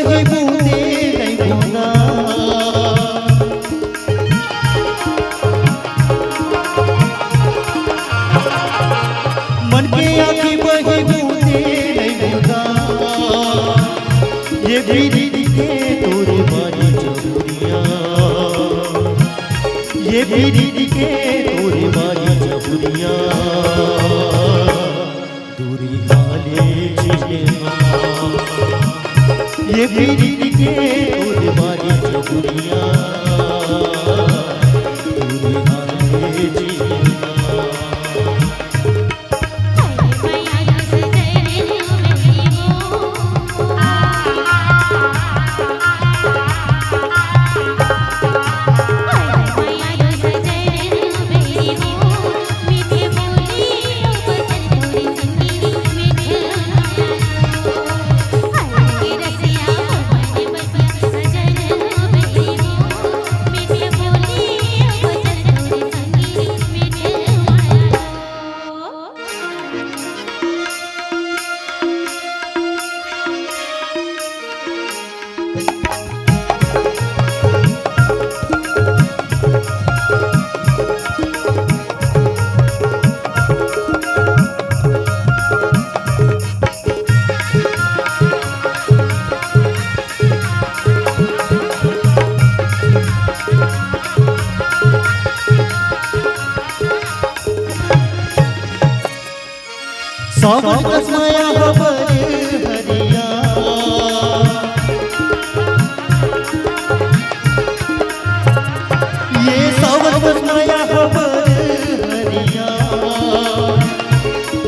बही बूंदे नहीं बूंदा मन के आँखी बही बूंदे नहीं बूंदा ये भी दिखे तोरे बारी जबुरिया ये भी दिखे तोरे बारी जबुरिया दूरी हाले जिए ये भी दिखे तोरे बारी जबुरिया दूरी हाले जिए सावन कसमाया खबर हरिया ये सावन कसमाया खबर हरिया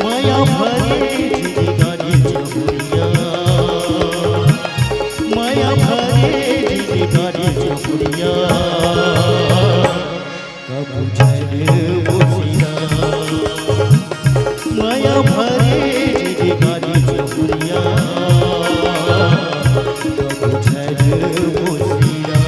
माया भरे जिगारी जबुरिया माया भरे जिगारी जबुरिया कब चले बोसिया माया भरे जिगारी जबुरिया कब चले बोसिया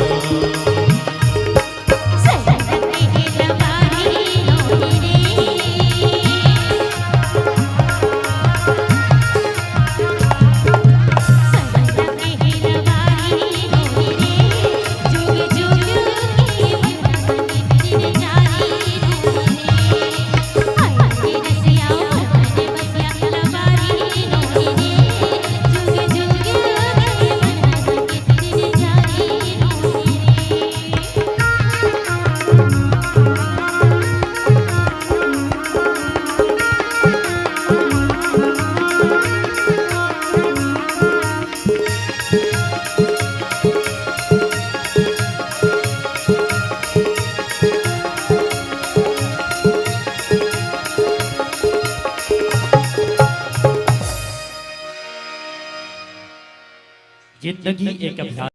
जिंदगी एक अभियान